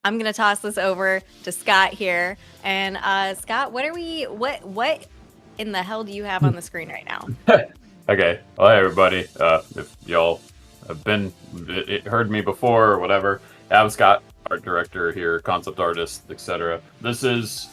I'm gonna toss this over to Scott here. And Scott, what in the hell do you have on the screen right now? Okay. Well, hey everybody. If y'all have heard me before or whatever, I'm Scott, art director here, concept artist, etc. This is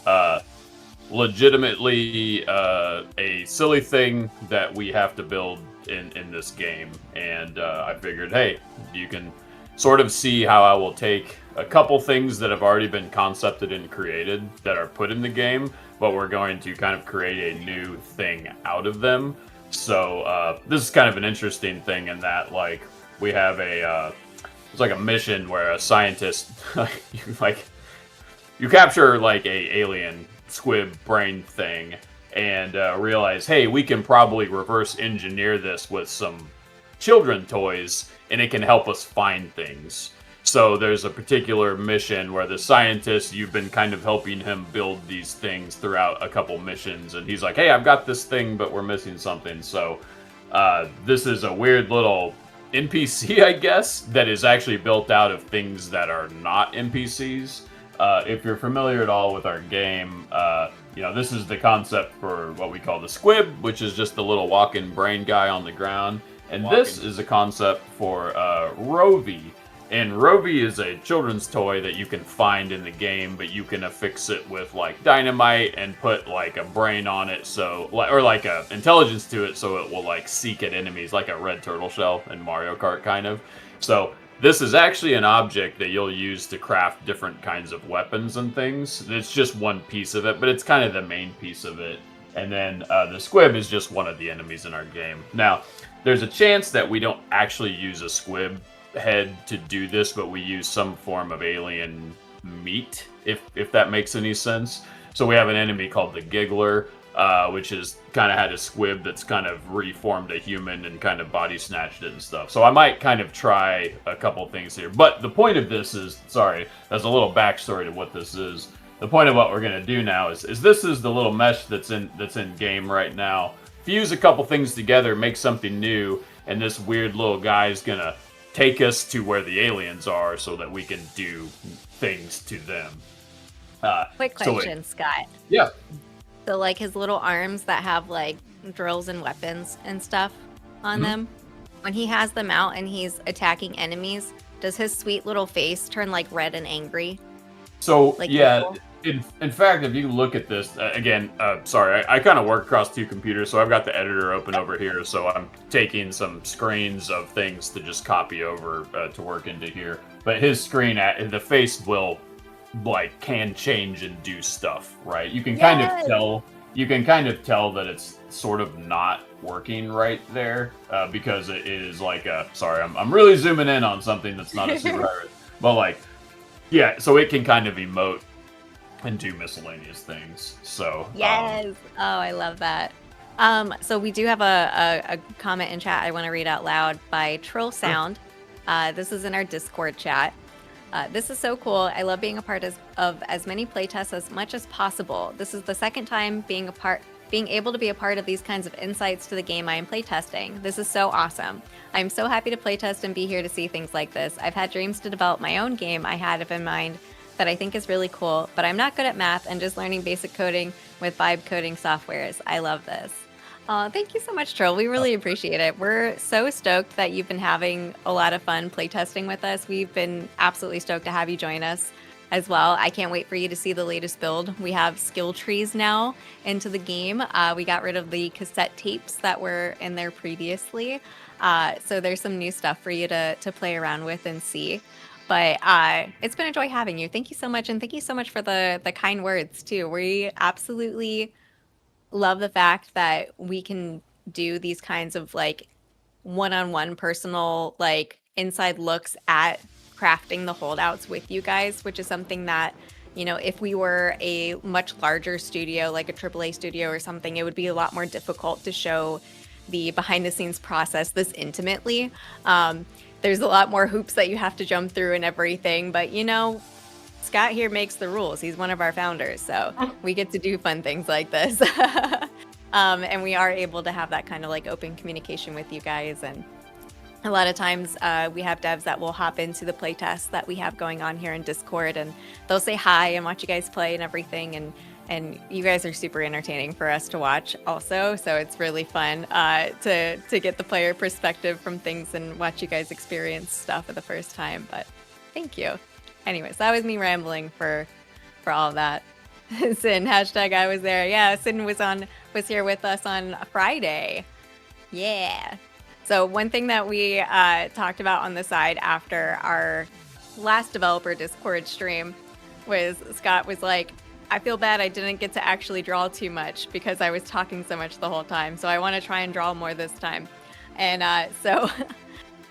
legitimately a silly thing that we have to build in this game, and I figured, hey, you can sort of see how I will take a couple things that have already been concepted and created that are put in the game, but we're going to kind of create a new thing out of them. So this is kind of an interesting thing in that, like, we have it's like a mission where a scientist, like you capture like a alien squib brain thing and realize, hey, we can probably reverse engineer this with some children toys, and it can help us find things. So there's a particular mission where the scientist, you've been kind of helping him build these things throughout a couple missions, and he's like, hey, I've got this thing, but we're missing something. So this is a weird little NPC, I guess, that is actually built out of things that are not NPCs. If you're familiar at all with our game, this is the concept for what we call the squib, which is just the little walking brain guy on the ground. And this is a concept for Rovi. And Rovi is a children's toy that you can find in the game, but you can affix it with like dynamite and put like a brain on it, or like a intelligence to it, so it will like seek at enemies, like a red turtle shell in Mario Kart, kind of. So this is actually an object that you'll use to craft different kinds of weapons and things. It's just one piece of it, but it's kind of the main piece of it. And then the squib is just one of the enemies in our game. Now, there's a chance that we don't actually use a squib head to do this, but we use some form of alien meat, if that makes any sense. So we have an enemy called the Giggler, which is kind of had a squib that's kind of reformed a human and kind of body snatched it and stuff. So I might kind of try a couple things here. But the point of this is, sorry, that's a little backstory to what this is. The point of what we're gonna do now is this is the little mesh that's in game right now. Fuse a couple things together, make something new, and this weird little guy is gonna take us to where the aliens are so that we can do things to them. Quick question, Scott. Yeah. So like his little arms that have like drills and weapons and stuff on them, when he has them out and he's attacking enemies, does his sweet little face turn like red and angry? So Like yeah, evil? in fact, if you look at this again, sorry, I kind of work across two computers, so I've got the editor open over here. So I'm taking some screens of things to just copy over to work into here. But his screen, the face will can change and do stuff, right? You can kind of tell. You can kind of tell that it's sort of not working right there because it is like a. Sorry, I'm really zooming in on something that's not a super, but like. Yeah, so it can kind of emote and do miscellaneous things. So Yes. Oh, I love that. So we do have a comment in chat I want to read out loud by Troll Sound. This is in our Discord chat. This is so cool. I love being a part of as many playtests as much as possible. This is the second time being able to be a part of these kinds of insights to the game I am playtesting. This is so awesome. I'm so happy to playtest and be here to see things like this. I've had dreams to develop my own game I had in mind that I think is really cool, but I'm not good at math and just learning basic coding with vibe coding softwares. I love this. Thank you so much, Troll. We really appreciate it. We're so stoked that you've been having a lot of fun playtesting with us. We've been absolutely stoked to have you join us as well. I can't wait for you to see the latest build. We have skill trees now into the game. We got rid of the cassette tapes that were in there previously. So there's some new stuff for you to play around with and see. But it's been a joy having you. Thank you so much. And thank you so much for the kind words too. We absolutely love the fact that we can do these kinds of like one-on-one personal like inside looks at crafting the holdouts with you guys, which is something that, if we were a much larger studio, like a AAA studio or something, it would be a lot more difficult to show the behind the scenes process this intimately. There's a lot more hoops that you have to jump through and everything, but Scott here makes the rules. He's one of our founders, so we get to do fun things like this. And we are able to have that kind of like open communication with you guys, and A lot of times we have devs that will hop into the playtest that we have going on here in Discord, and they'll say hi and watch you guys play and everything. And you guys are super entertaining for us to watch also. So it's really fun to get the player perspective from things and watch you guys experience stuff for the first time. But thank you. Anyways, that was me rambling for all of that. Sin, hashtag I was there. Yeah, Sin was here with us on Friday. Yeah. So one thing that we talked about on the side after our last developer Discord stream was Scott was like, I feel bad I didn't get to actually draw too much because I was talking so much the whole time. So I want to try and draw more this time. And so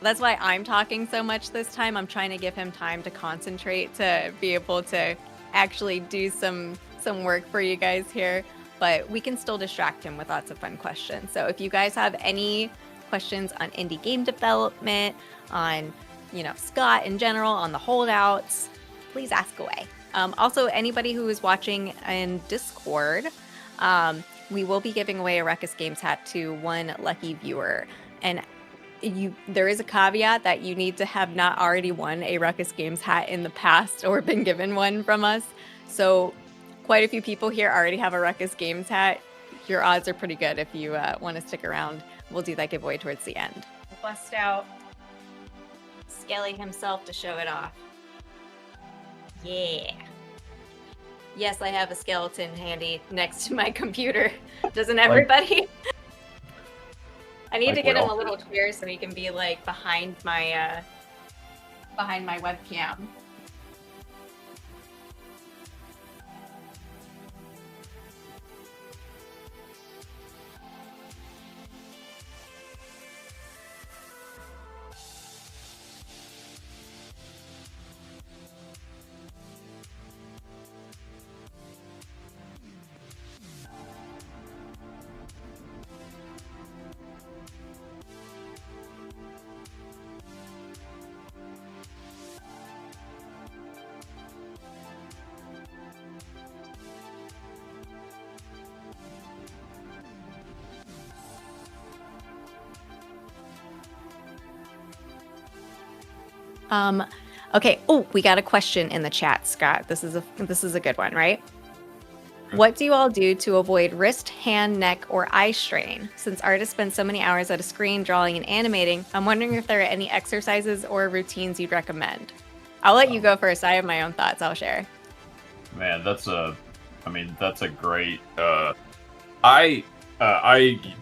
that's why I'm talking so much this time. I'm trying to give him time to concentrate to be able to actually do some work for you guys here. But we can still distract him with lots of fun questions. So if you guys have any questions on indie game development, on Scott in general, on the holdouts, please ask away. Also, anybody who is watching in Discord, we will be giving away a Ruckus Games hat to one lucky viewer. And there is a caveat that you need to have not already won a Ruckus Games hat in the past or been given one from us. So quite a few people here already have a Ruckus Games hat. Your odds are pretty good if you want to stick around. We'll do that giveaway towards the end. Bust out Skelly himself to show it off. Yeah. Yes, I have a skeleton handy next to my computer. Doesn't everybody? I need to get him a little chair so he can be like behind my webcam. Okay. Oh, we got a question in the chat, Scott. This is a good one, right? What do you all do to avoid wrist, hand, neck, or eye strain? Since artists spend so many hours at a screen drawing and animating, I'm wondering if there are any exercises or routines you'd recommend. I'll let you go first. I have my own thoughts. I'll share. Man, that's a great.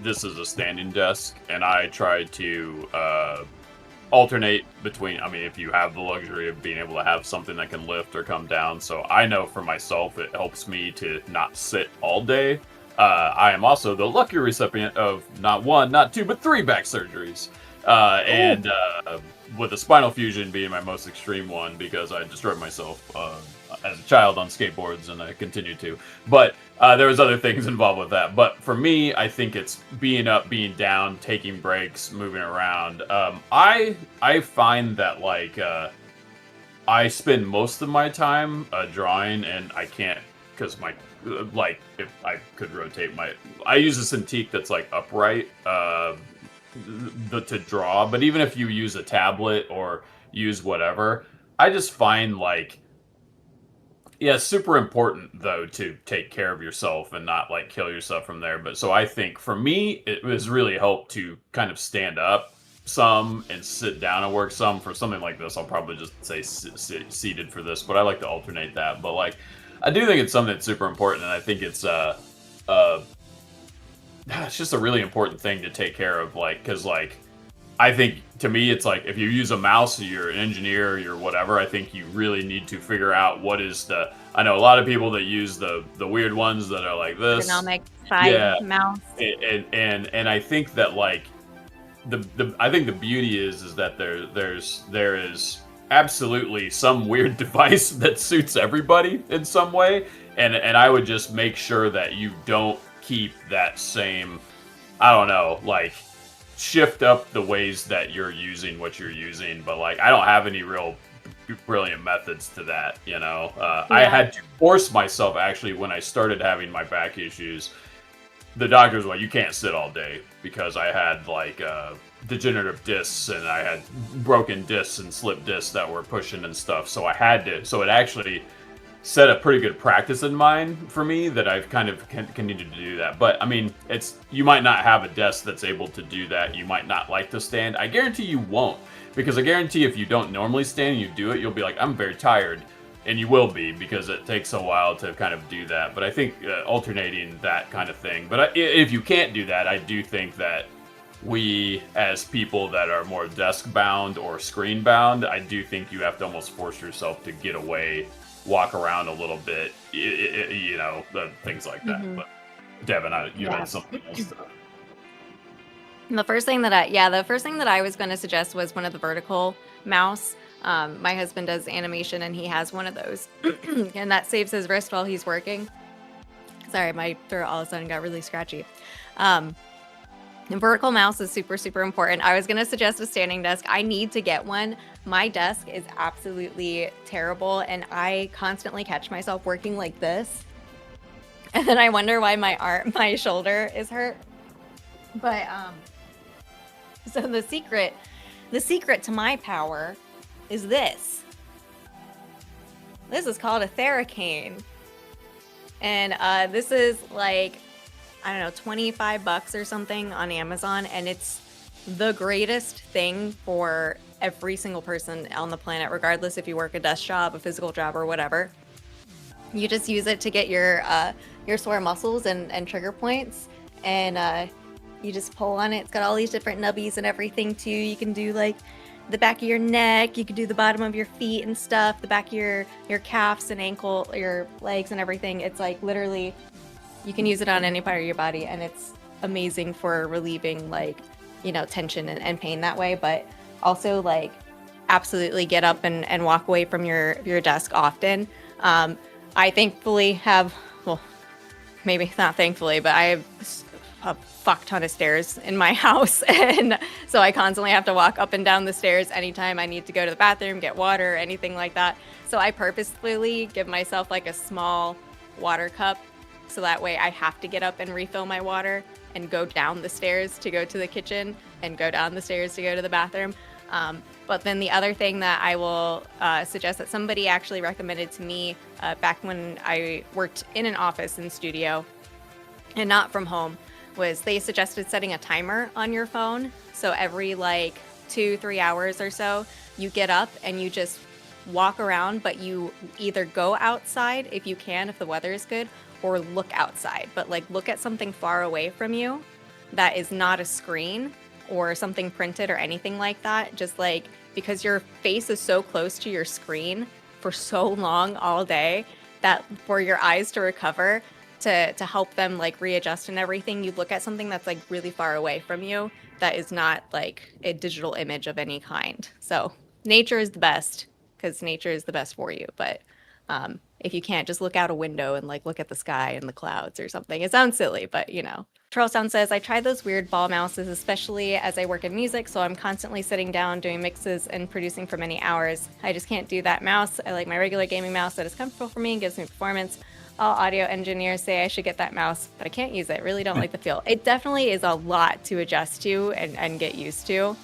This is a standing desk, and I try to alternate between. I mean, if you have the luxury of being able to have something that can lift or come down, so I know for myself it helps me to not sit all day. I am also the lucky recipient of not one, not two, but 3 back surgeries, and with a spinal fusion being my most extreme one because I destroyed myself as a child on skateboards, and I continue to. But there was other things involved with that. But for me, I think it's being up, being down, taking breaks, moving around. I find that I spend most of my time drawing, and I can't because my if I could rotate I use a Cintiq that's like upright to draw. But even if you use a tablet or use whatever, I just find it's super important though to take care of yourself and not kill yourself from there. But so I think for me, it was really helped to kind of stand up some and sit down and work some. For something like this, I'll probably just say seated for this, but I like to alternate that. But I do think it's something that's super important, and I think it's just a really important thing to take care of, because I think to me it's if you use a mouse, you're an engineer, you're whatever. I think you really need to figure out what is I know a lot of people that use the weird ones that are like this ergonomic side mouse, and I think that I think the beauty is that there is absolutely some weird device that suits everybody in some way, and I would just make sure that you don't keep that same, I don't know, shift up the ways that you're using what you're using. But I don't have any real brilliant methods to that, I had to force myself, actually, when I started having my back issues. The doctors were like, you can't sit all day, because I had degenerative discs, and I had broken discs and slipped discs that were pushing and stuff. So I had to. So it actually set a pretty good practice in mind for me that I've kind of continued to do that. But I mean, it's you might not have a desk that's able to do that. You might not like to stand. I guarantee you won't, because I guarantee if you don't normally stand and you do it, you'll be like, I'm very tired. And you will be, because it takes a while to kind of do that. But I think alternating that kind of thing. But if you can't do that, I do think that we, as people that are more desk bound or screen bound, I do think you have to almost force yourself to get away, walk around a little bit, you know, things like that. Mhm. But Devin, you Yeah. had something else. The first thing that I was going to suggest was one of the vertical mouse. My husband does animation and he has one of those, and that saves his wrist while he's working. Sorry, my throat all of a sudden got really scratchy. The vertical mouse is super, super important. I was going to suggest a standing desk. I need to get one. My desk is absolutely terrible, and I constantly catch myself working like this. And then I wonder why my shoulder is hurt. But so the secret to my power is this. This is called a Theracane. And this is like, I don't know, 25 bucks or something on Amazon, and it's the greatest thing for every single person on the planet, regardless if you work a desk job, a physical job, or whatever. You just use it to get your sore muscles and trigger points, and you just pull on it. It's got all these different nubbies and everything too. You can do like the back of your neck, you can do the bottom of your feet and stuff, the back of your calves and ankle, your legs and everything. It's like literally, you can use it on any part of your body, and it's amazing for relieving, like, you know, tension and pain that way. But also, like, absolutely get up and walk away from your desk often. I thankfully have, well, maybe not thankfully, but I have a fuck ton of stairs in my house, and so I constantly have to walk up and down the stairs anytime I need to go to the bathroom, get water, anything like that. So I purposefully give myself like a small water cup, so that way I have to get up and refill my water and go down the stairs to go to the kitchen and go down the stairs to go to the bathroom. But then the other thing that I will suggest that somebody actually recommended to me back when I worked in an office and studio and not from home was they suggested setting a timer on your phone. So every like 2-3 hours or so, you get up and you just walk around, but you either go outside if you can, if the weather is good, or look outside. But like look at something far away from you that is not a screen or something printed or anything like that. Just like, because your face is so close to your screen for so long all day, that for your eyes to recover, to help them like readjust and everything, you look at something that's like really far away from you that is not like a digital image of any kind. So nature is the best, because nature is the best for you. But if you can't, just look out a window and like look at the sky and the clouds or something. It sounds silly, but you know. Troll Sound says, I tried those weird ball mouses, especially as I work in music, so I'm constantly sitting down doing mixes and producing for many hours. I just can't do that mouse. I like my regular gaming mouse that is comfortable for me and gives me performance. All audio engineers say I should get that mouse, but I can't use it. Really don't like the feel. It definitely is a lot to adjust to and get used to.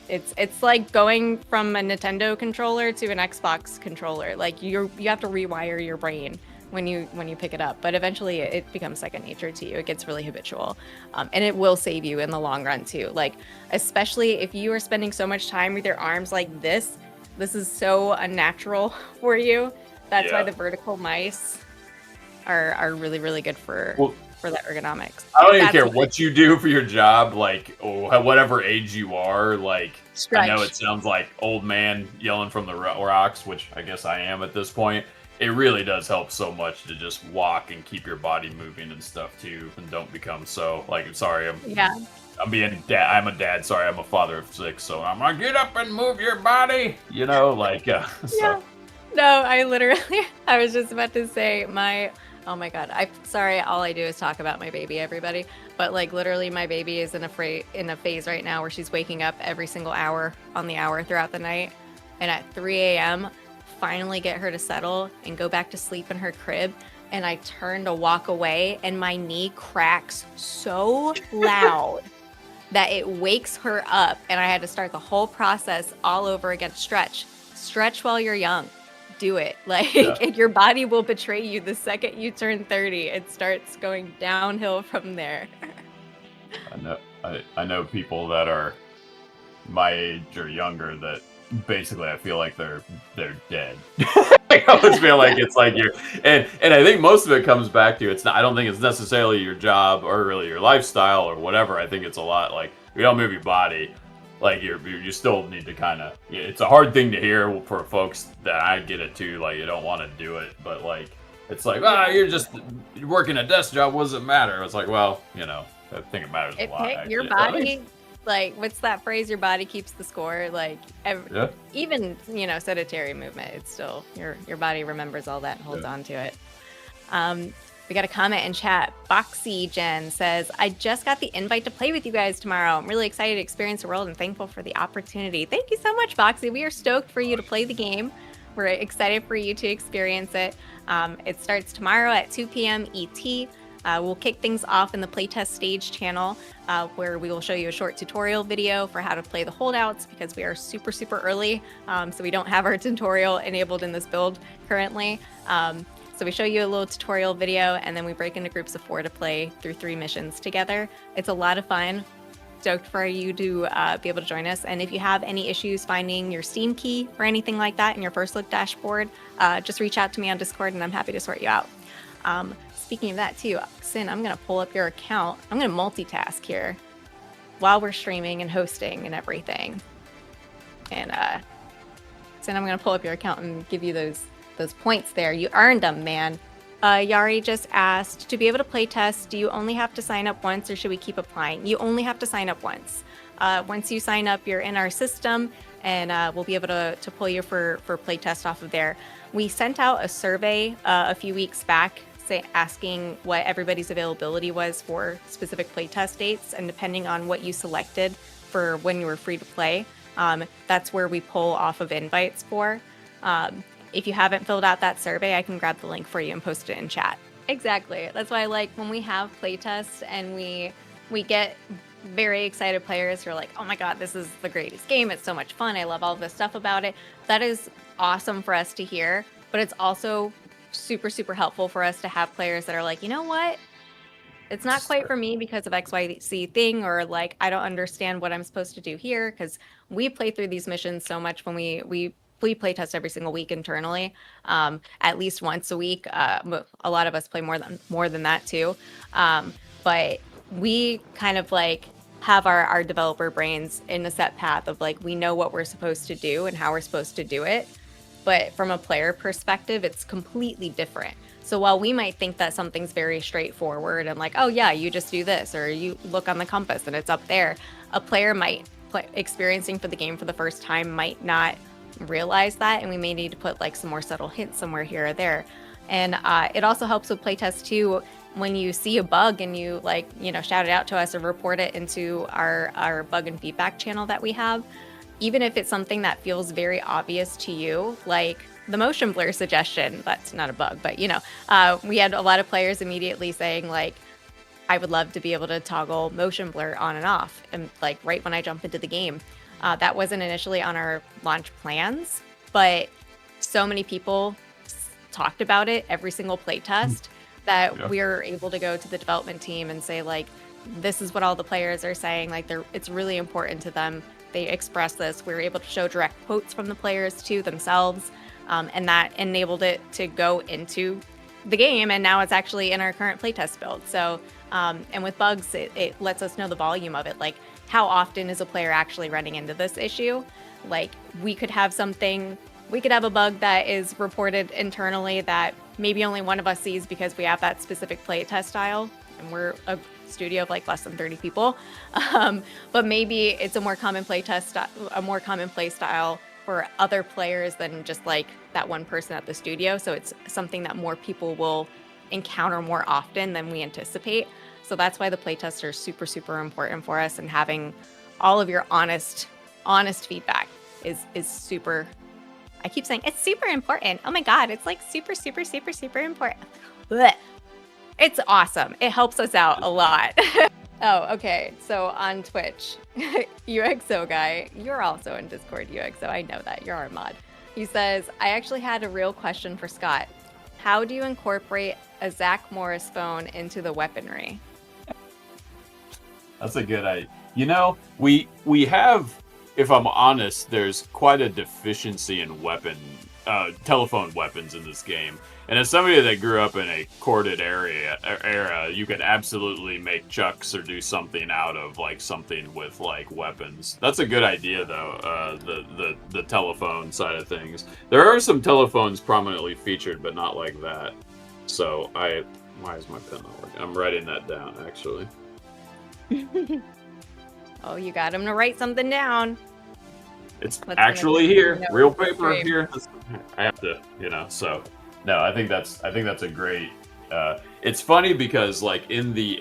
It's like going from a Nintendo controller to an Xbox controller. Like you have to rewire your brain when you pick it up, but eventually it becomes second nature to you. It gets really habitual, and it will save you in the long run too. Like especially if you are spending so much time with your arms like this is so unnatural for you. That's why the vertical mice are really, really good for that ergonomics. I don't even care what you do for your job, like, or whatever age you are. Like, Stretch. I know it sounds like old man yelling from the rocks, which I guess I am at this point. It really does help so much to just walk and keep your body moving and stuff too, and don't become so like. Sorry, I'm being dad. I'm a dad. Sorry, I'm a father of 6, so I'm like, get up and move your body. You know, like Yeah. so. No, I was just about to say oh my God. Sorry, all I do is talk about my baby, everybody. But like literally my baby is in a phase right now where she's waking up every single hour on the hour throughout the night. And at 3 a.m., finally get her to settle and go back to sleep in her crib. And I turn to walk away and my knee cracks so loud that it wakes her up, and I had to start the whole process all over again. Stretch while you're young. Do it. Yeah. Like your body will betray you the second you turn 30. It starts going downhill from there. I know. I know people that are my age or younger that basically I feel like they're dead. I always feel like it's like you're and I think most of it comes back to it's not I don't think it's necessarily your job or really your lifestyle or whatever. I think it's a lot like if you don't move your body, like you still need to kind of it's a hard thing to hear for folks that I get it too, like you don't want to do it, but like it's like you're working a desk job, what does it matter? It's like, well, I think it matters a lot Your actually. body, like, what's that phrase? Your body keeps the score. Like, Yeah. even sedentary movement, it's still your body remembers all that and holds on to it. We got a comment in chat. Boxy Jen says, I just got the invite to play with you guys tomorrow. I'm really excited to experience the world and thankful for the opportunity. Thank you so much, Boxy. We are stoked for you to play the game. We're excited for you to experience it. It starts tomorrow at 2 p.m. ET. We'll kick things off in the playtest stage channel, where we will show you a short tutorial video for how to play the holdouts because we are super, super early. So we don't have our tutorial enabled in this build currently. So we show you a little tutorial video, and then we break into groups of 4 to play through 3 missions together. It's a lot of fun. Stoked for you to be able to join us. And if you have any issues finding your Steam key or anything like that in your first look dashboard, just reach out to me on Discord and I'm happy to sort you out. Speaking of that too, Sin, I'm going to pull up your account. I'm going to multitask here while we're streaming and hosting and everything. And Sin, I'm going to pull up your account and give you those points there. You earned them, man. Yari just asked, to be able to play test, do you only have to sign up once or should we keep applying? You only have to sign up once. Once you sign up, you're in our system and we'll be able to pull you for play test off of there. We sent out a survey a few weeks back asking what everybody's availability was for specific playtest dates, and depending on what you selected for when you were free to play, that's where we pull off of invites for. If you haven't filled out that survey, I can grab the link for you and post it in chat. Exactly. That's why I like when we have playtests and we get very excited players who are like, oh my god, this is the greatest game, it's so much fun, I love all this stuff about it. That is awesome for us to hear, but it's also super, super helpful for us to have players that are like, you know what? It's not quite for me because of XYZ thing, or like, I don't understand what I'm supposed to do here, because we play through these missions so much when we play test every single week internally, at least once a week. A lot of us play more than that too. But we kind of like have our developer brains in a set path of like, we know what we're supposed to do and how we're supposed to do it. But from a player perspective, it's completely different. So while we might think that something's very straightforward and like, oh yeah, you just do this, or you look on the compass and it's up there, a player might experiencing for the game for the first time might not realize that, and we may need to put like some more subtle hints somewhere here or there. And it also helps with playtest too, when you see a bug and you shout it out to us or report it into our bug and feedback channel that we have. Even if it's something that feels very obvious to you, like the motion blur suggestion, that's not a bug, but we had a lot of players immediately saying like, I would love to be able to toggle motion blur on and off, and like right when I jump into the game. That wasn't initially on our launch plans, but so many people talked about it every single play test that we're able to go to the development team and say like, this is what all the players are saying, like it's really important to them. They express this. We were able to show direct quotes from the players to themselves, and that enabled it to go into the game, and now it's actually in our current playtest build. So, and with bugs, it lets us know the volume of it, like how often is a player actually running into this issue. Like we could have a bug that is reported internally that maybe only one of us sees because we have that specific playtest style, and we're a studio of like less than 30 people. But maybe it's a more common play style for other players than just like that one person at the studio. So it's something that more people will encounter more often than we anticipate. So that's why the playtests are super, super important for us, and having all of your honest feedback is super. I keep saying it's super important. Oh my god, it's like super, super, super, super important. Blech. It's awesome. It helps us out a lot. Oh, okay. So on Twitch, UXO guy, you're also in Discord, UXO. I know that. You're our mod. He says, I actually had a real question for Scott. How do you incorporate a Zach Morris phone into the weaponry? That's a good idea. We have, if I'm honest, there's quite a deficiency in telephone weapons in this game. And as somebody that grew up in a corded era, you could absolutely make chucks or do something out of like something with like weapons. That's a good idea though. The telephone side of things. There are some telephones prominently featured, but not like that. So why is my pen not working? I'm writing that down actually. Oh, you got him to write something down. It's That's actually here, real paper stream. here. I have to, so no, I think that's a great. It's funny because like in the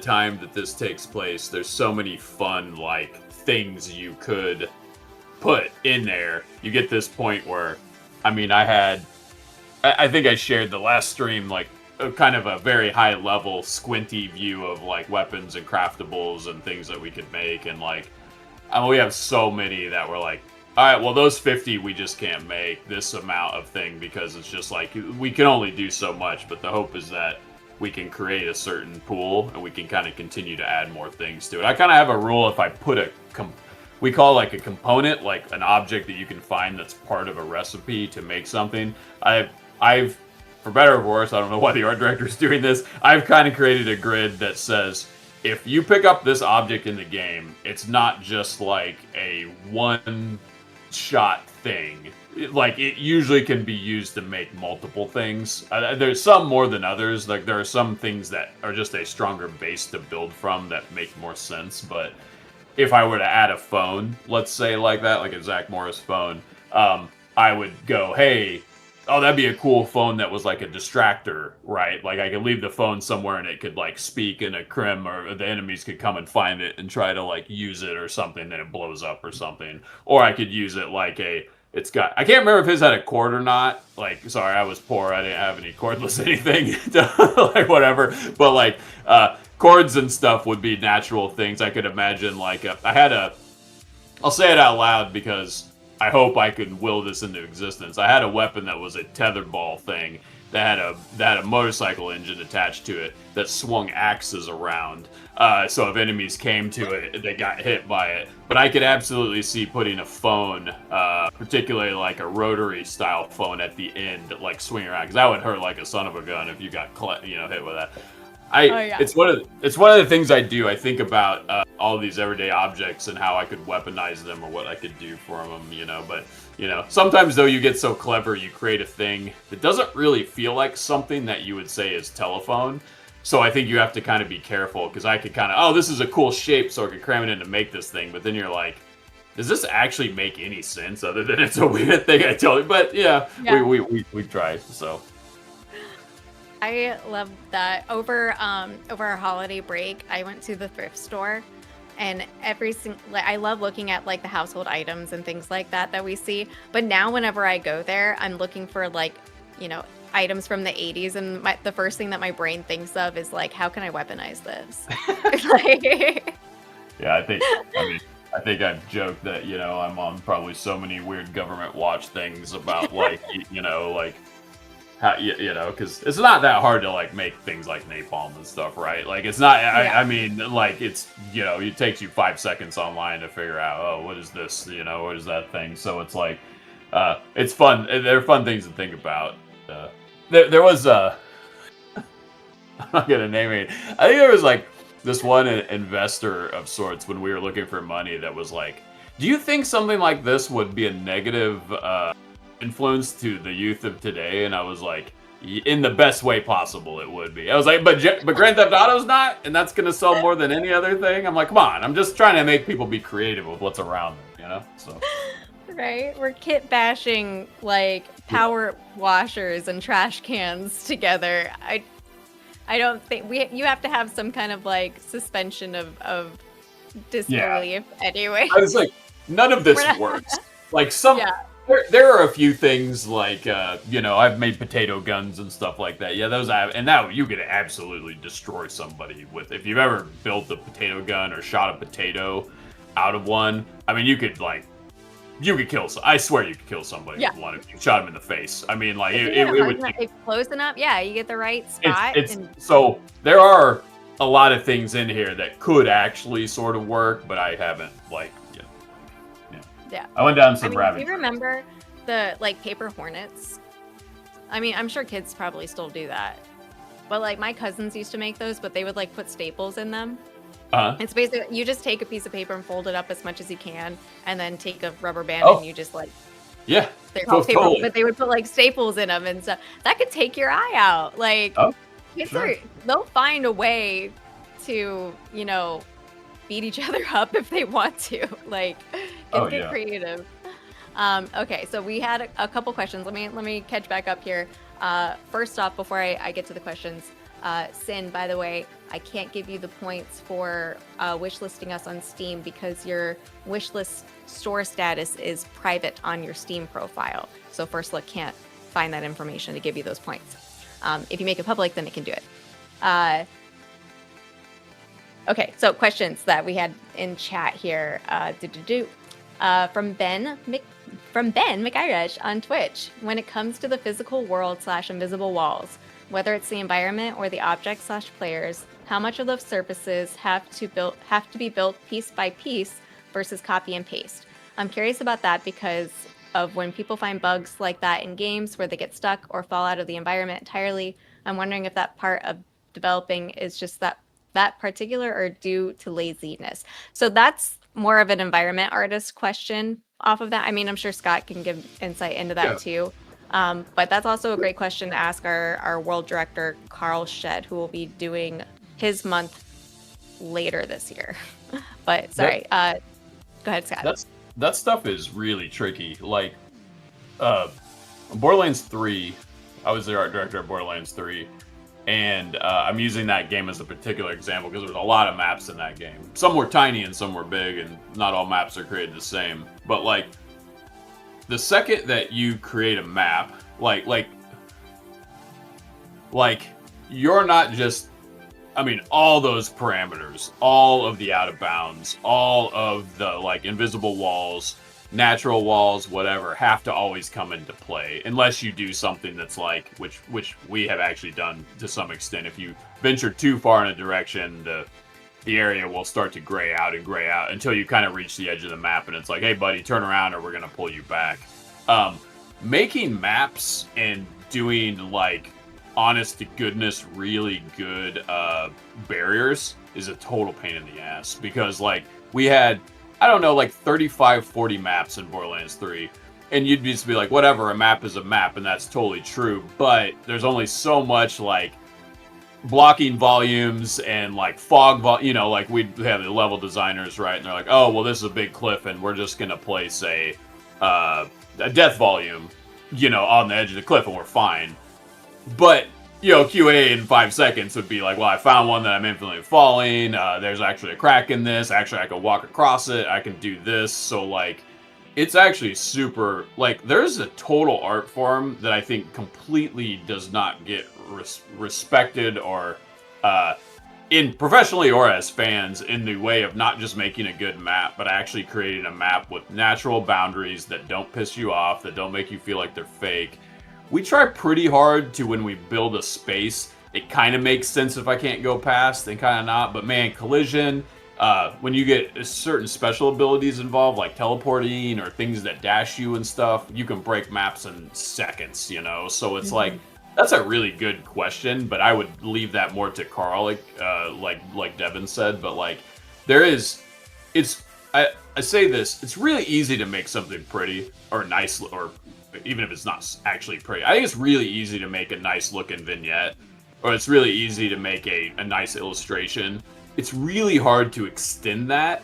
time that this takes place, there's so many fun like things you could put in there. You get this point where, I mean, I think I shared the last stream like kind of a very high level squinty view of like weapons and craftables and things that we could make, and like we have so many that we're like, all right, well, those 50 we just can't make this amount of thing because it's just like we can only do so much. But the hope is that we can create a certain pool and we can kind of continue to add more things to it. I kind of have a rule: if I put we call like a component, like an object that you can find that's part of a recipe to make something. I've for better or worse, I don't know why the art director is doing this. I've kind of created a grid that says, if you pick up this object in the game, it's not just like a one-shot thing. Like, it usually can be used to make multiple things. There's some more than others. Like, there are some things that are just a stronger base to build from that make more sense. But if I were to add a phone, let's say like that, like a Zach Morris phone, I would go, hey, oh, that'd be a cool phone that was like a distractor, right? Like I could leave the phone somewhere and it could like speak in a crim, or the enemies could come and find it and try to like use it or something, then it blows up or something. Or I could use it like I can't remember if his had a cord or not. Like, sorry, I was poor. I didn't have any cordless anything, like whatever. But like, cords and stuff would be natural things. I could imagine like, I'll say it out loud because I hope I can will this into existence. I had a weapon that was a tetherball thing that had a motorcycle engine attached to it that swung axes around. So if enemies came to it, they got hit by it. But I could absolutely see putting a phone, particularly like a rotary style phone at the end, like swing around, because that would hurt like a son of a gun if you got hit with that. Yeah. It's one of the things I do. I think about all these everyday objects and how I could weaponize them or what I could do for them, But sometimes though you get so clever, you create a thing that doesn't really feel like something that you would say is telephone. So I think you have to kind of be careful, because I could kind of, oh, this is a cool shape, so I could cram it in to make this thing. But then you're like, does this actually make any sense other than it's a weird thing I tell you? But yeah. We tried, so. I love that. Over our holiday break, I went to the thrift store, and I love looking at like the household items and things like that we see. But now whenever I go there, I'm looking for like, items from the 80s, and the first thing that my brain thinks of is like, how can I weaponize this? Yeah, I think I've joked that, I'm on probably so many weird government watch things about like, like how, because it's not that hard to like make things like napalm and stuff, right? Like it's not. Yeah. I mean, like it's it takes you 5 seconds online to figure out, oh, what is this? What is that thing? So it's like, it's fun. They're fun things to think about. There was I'm not gonna name it. I think there was like this one investor of sorts when we were looking for money that was like, do you think something like this would be a negative influence to the youth of today? And I was like, in the best way possible it would be. I was like, but Grand Theft Auto's not, and that's gonna sell more than any other thing. I'm like, come on, I'm just trying to make people be creative with what's around them, so. Right? We're kit bashing like power washers and trash cans together. I don't think you have to have some kind of like suspension of disbelief anyway. I was like, none of this works. Like There are a few things like I've made potato guns and stuff like that. Yeah, and that you could absolutely destroy somebody with if you've ever built a potato gun or shot a potato out of one. I mean, you could kill. I swear you could kill somebody Yeah. with one if you shot him in the face. I mean, like If you it, get it would. if close enough, yeah, you get the right spot. It's And so there are a lot of things in here that could actually sort of work, but I haven't yeah. I went down I some mean, rabbit do you trails. remember the like paper hornets? I mean, I'm sure kids probably still do that. But like my cousins used to make those, but they would like put staples in them. Uh-huh. It's basically you just take a piece of paper and fold it up as much as you can, and then take a rubber band Oh. and you just like Yeah. they're called paper, Totally. but they would put like staples in them and stuff. That could take your eye out. Like Oh, kids sure. they'll find a way to beat each other up if they want to. Like Oh, kids get yeah. creative. Okay, so we had a couple questions. Let me catch back up here. First off, before I get to the questions, Sin, by the way, I can't give you the points for wishlisting us on Steam because your wishlist store status is private on your Steam profile. So First Look can't find that information to give you those points. If you make it public, then it can do it. Okay, so questions that we had in chat here. From Ben McIrish on Twitch. When it comes to the physical world / invisible walls, whether it's the environment or the object / players, how much of those surfaces have to be built piece by piece versus copy and paste? I'm curious about that because of when people find bugs like that in games where they get stuck or fall out of the environment entirely. I'm wondering if that part of developing is just that particular or due to laziness. So that's more of an environment artist question off of that. I mean, I'm sure Scott can give insight into that too. But that's also a great question to ask our world director, Carl Shed, who will be doing his month later this year. But sorry, go ahead, Scott. That stuff is really tricky. Like, Borderlands 3, I was the art director of Borderlands 3, and I'm using that game as a particular example because there's a lot of maps in that game. Some were tiny and some were big, and not all maps are created the same. But like, the second that you create a map, like you're not just, I mean, all those parameters, all of the out of bounds, all of the like invisible walls, natural walls, whatever, have to always come into play unless you do something that's like, which we have actually done to some extent. If you venture too far in a direction, the area will start to gray out until you kind of reach the edge of the map, and it's like, hey buddy, turn around or we're gonna pull you back. Making maps and doing like honest to goodness really good barriers is a total pain in the ass because like we had, I don't know, like 35, 40 maps in Borderlands 3. And you'd just be like, whatever, a map is a map, and that's totally true. But there's only so much, like, blocking volumes and, like, like, we'd have the level designers, right? And they're like, oh, well, this is a big cliff, and we're just going to place a death volume, on the edge of the cliff, and we're fine. But QA in 5 seconds would be like, well, I found one that I'm infinitely falling. There's actually a crack in this. Actually, I can walk across it. I can do this. So, like, it's actually super, like, there's a total art form that I think completely does not get respected or in professionally or as fans in the way of not just making a good map, but actually creating a map with natural boundaries that don't piss you off, that don't make you feel like they're fake. We try pretty hard to, when we build a space, it kind of makes sense if I can't go past and kind of not. But man, collision, when you get certain special abilities involved, like teleporting or things that dash you and stuff, you can break maps in seconds, So it's like, that's a really good question, but I would leave that more to Carl, like Devin said. But like, I say this, it's really easy to make something pretty or nice, or even if it's not actually pretty. I think it's really easy to make a nice looking vignette, or it's really easy to make a nice illustration. It's really hard to extend that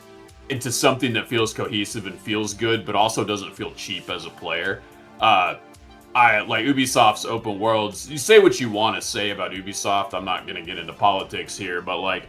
into something that feels cohesive and feels good, but also doesn't feel cheap as a player. I like Ubisoft's open worlds. You say what you want to say about Ubisoft. I'm not going to get into politics here, but like,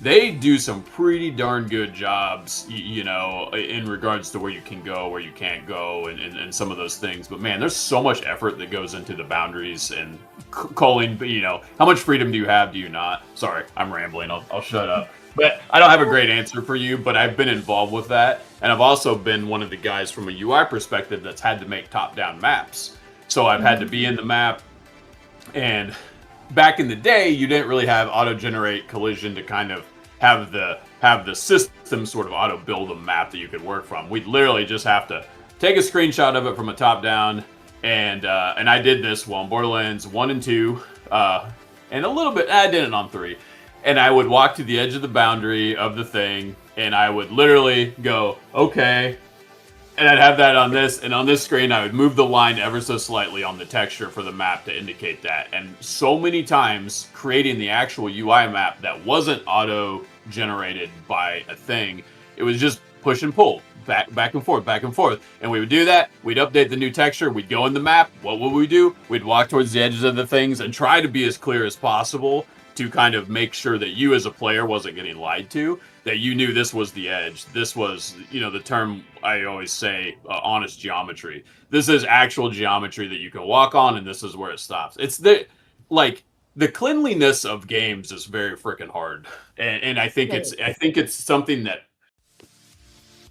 they do some pretty darn good jobs, you know, in regards to where you can go, where you can't go, and some of those things. But man, there's so much effort that goes into the boundaries and calling, you know, how much freedom do you have? Do you not? Sorry, I'm rambling. I'll shut up. But I don't have a great answer for you, but I've been involved with that. And I've also been one of the guys from a UI perspective that's had to make top-down maps. So I've had to be in the map. And back in the day, you didn't really have auto-generate collision to kind of have the system sort of auto-build a map that you could work from. We'd literally just have to take a screenshot of it from a top-down. And I did this on Borderlands 1 and 2. And a little bit, I did it on 3. And I would walk to the edge of the boundary of the thing, and I would literally go, okay. And I'd have that on this, and on this screen, I would move the line ever so slightly on the texture for the map to indicate that. And so many times, creating the actual UI map that wasn't auto-generated by a thing, it was just push and pull, back and forth, back and forth. And we would do that, we'd update the new texture, we'd go in the map, what would we do? We'd walk towards the edges of the things and try to be as clear as possible to kind of make sure that you as a player wasn't getting lied to, that you knew this was the edge. This was, you know, the term I always say, honest geometry. This is actual geometry that you can walk on, and this is where it stops. It's the cleanliness of games is very freaking hard, and I think it's something that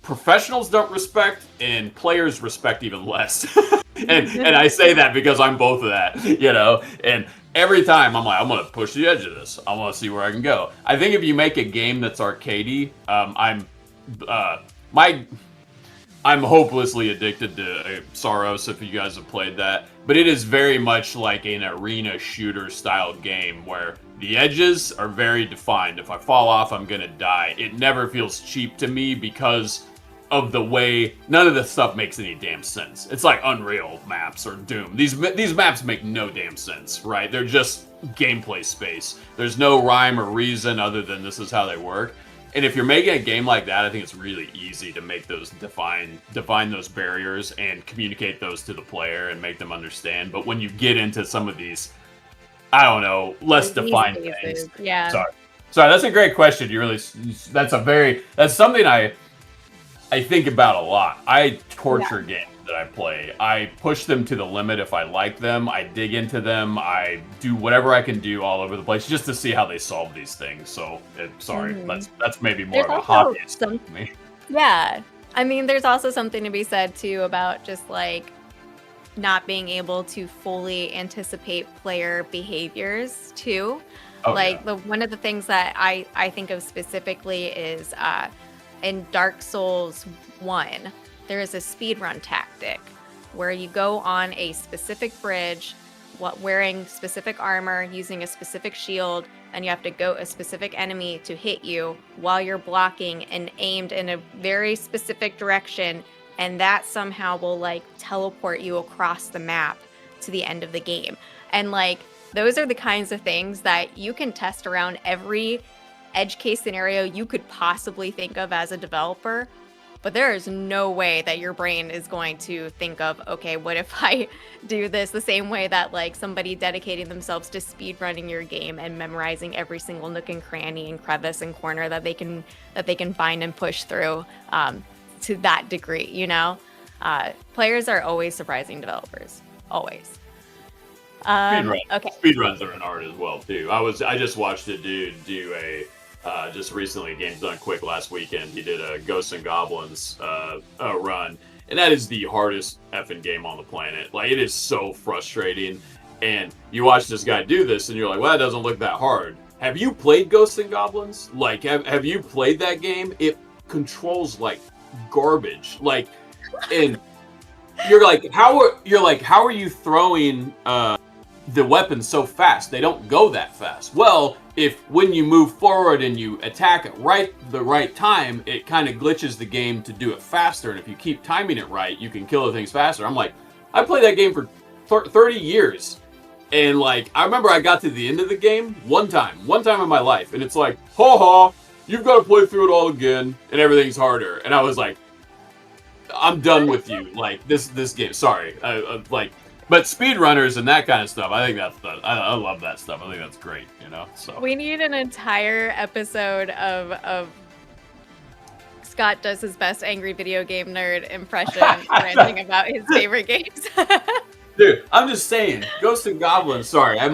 professionals don't respect and players respect even less. and I say that because I'm both of that, you know, and every time I'm like, I'm going to push the edge of this. I want to see where I can go. I think if you make a game that's arcadey, I'm hopelessly addicted to Saros, if you guys have played that. But it is very much like an arena shooter style game where the edges are very defined. If I fall off, I'm going to die. It never feels cheap to me because of the way none of this stuff makes any damn sense. It's like Unreal maps or Doom. These maps make no damn sense, right? They're just gameplay space. There's no rhyme or reason other than this is how they work. And if you're making a game like that, I think it's really easy to make those define those barriers and communicate those to the player and make them understand. But when you get into some of these, I don't know, less defined things. Yeah. Sorry, that's a great question. That's something I think about a lot. I torture games that I play. I push them to the limit if I like them. I dig into them. I do whatever I can do all over the place just to see how they solve these things. So, that's maybe more of a hobby for me. Yeah. I mean, there's also something to be said, too, about just, like, not being able to fully anticipate player behaviors, too. One of the things that I think of specifically is in Dark Souls 1, there is a speedrun tactic where you go on a specific bridge wearing specific armor, using a specific shield, and you have to go a specific enemy to hit you while you're blocking and aimed in a very specific direction, and that somehow will like teleport you across the map to the end of the game. And like those are the kinds of things that you can test around every edge case scenario you could possibly think of as a developer, but there is no way that your brain is going to think of, okay, what if I do this the same way that like somebody dedicating themselves to speed running your game and memorizing every single nook and cranny and crevice and corner that they can find and push through to that degree, you know? Players are always surprising developers, always. Speedruns are an art as well too. I just watched a dude do just recently, Games Done Quick last weekend. He did a Ghosts and Goblins run, and that is the hardest effing game on the planet. Like, it is so frustrating, and you watch this guy do this, and you're like, well, that doesn't look that hard. Have you played Ghosts and Goblins? Like, have you played that game? It controls like garbage. Like, and you're like, how are you throwing the weapons so fast? They don't go that fast. Well, if when you move forward and you attack at the right time, it kind of glitches the game to do it faster. And if you keep timing it right, you can kill the things faster. I'm like, I played that game for 30 years. And like, I remember I got to the end of the game one time in my life. And it's like, you've got to play through it all again. And everything's harder. And I was like, I'm done with you. Like, this game, sorry. But speedrunners and that kind of stuff, I think I love that stuff. I think that's great, you know. So We need an entire episode of Scott does his best angry video game nerd impression, ranting about his favorite games. dude, I'm just saying, Ghosts and Goblins. Sorry, I'm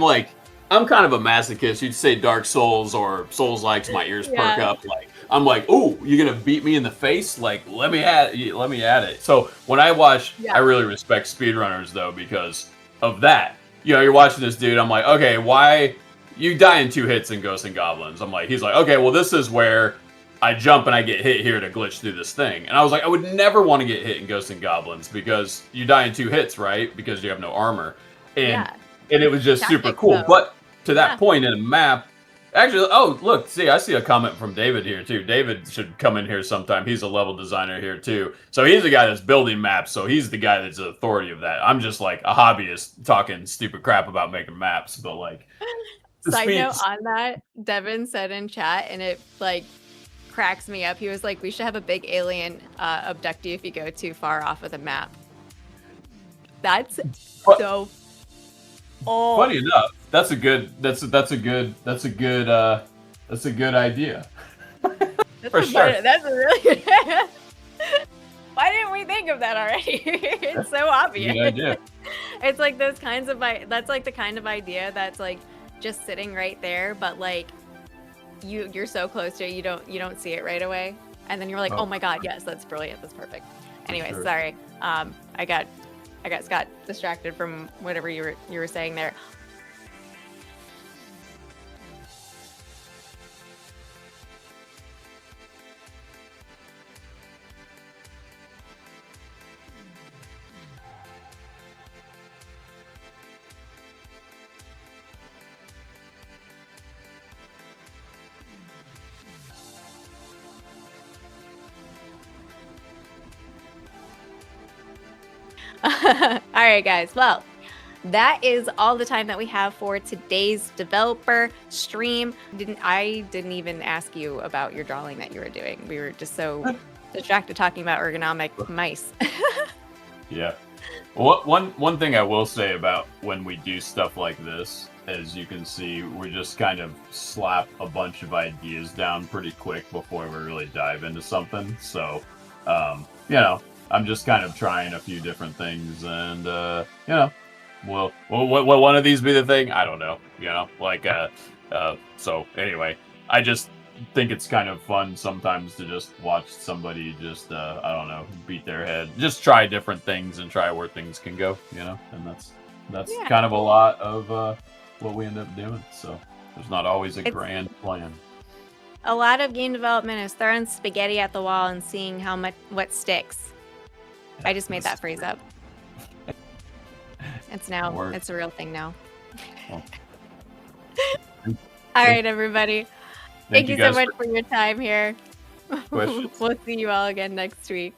kind of a masochist. You'd say Dark Souls or Souls likes my ears perk Yeah. up. Like I'm like, ooh, you're gonna beat me in the face? Like let me at it. So when I watch, Yeah. I really respect speedrunners though because of that. You know, you're watching this dude. I'm like, okay, why you die in 2 hits in Ghosts and Goblins? I'm like, he's like, okay, well this is where I jump and I get hit here to glitch through this thing. And I was like, I would never want to get hit in Ghosts and Goblins because you die in 2 hits, right? Because you have no armor. And Yeah. and it was just super Tactics, cool. though. But to that Yeah. point in a map, actually, oh look, see, I see a comment from David here too. David should come in here sometime. He's a level designer here too. So he's the guy that's building maps. So he's the guy that's the authority of that. I'm just like a hobbyist talking stupid crap about making maps, but like the Side speed. note on that, Devin said in chat, and it like cracks me up. He was like, "We should have a big alien abduct you if you go too far off of the map." That's But- so. Oh, Funny enough, that's a good idea. that's for a sure. That's a really. Why didn't we think of that already? It's so obvious. Good idea. It's like those kinds of that's like the kind of idea that's like just sitting right there, but like you're so close to it, you don't see it right away, and then you're like, oh my god, yes, that's brilliant, that's perfect. Anyway, sure. sorry, I got Scott distracted from whatever you were saying there. All right, guys. Well, that is all the time that we have for today's developer stream. I didn't even ask you about your drawing that you were doing. We were just so distracted talking about ergonomic mice. Yeah. Well, one thing I will say about when we do stuff like this, as you can see, we just kind of slap a bunch of ideas down pretty quick before we really dive into something. So, you know, I'm just kind of trying a few different things, and you know, will one of these be the thing? I don't know. You know, like so anyway, I just think it's kind of fun sometimes to just watch somebody just I don't know, beat their head, just try different things and try where things can go, you know. And that's Yeah. kind of a lot of what we end up doing. So there's not always a grand plan. A lot of game development is throwing spaghetti at the wall and seeing what sticks. I just made that phrase up. It's a real thing now. Well, All right, everybody. Thank you so guys much for your time here. Questions? We'll see you all again next week.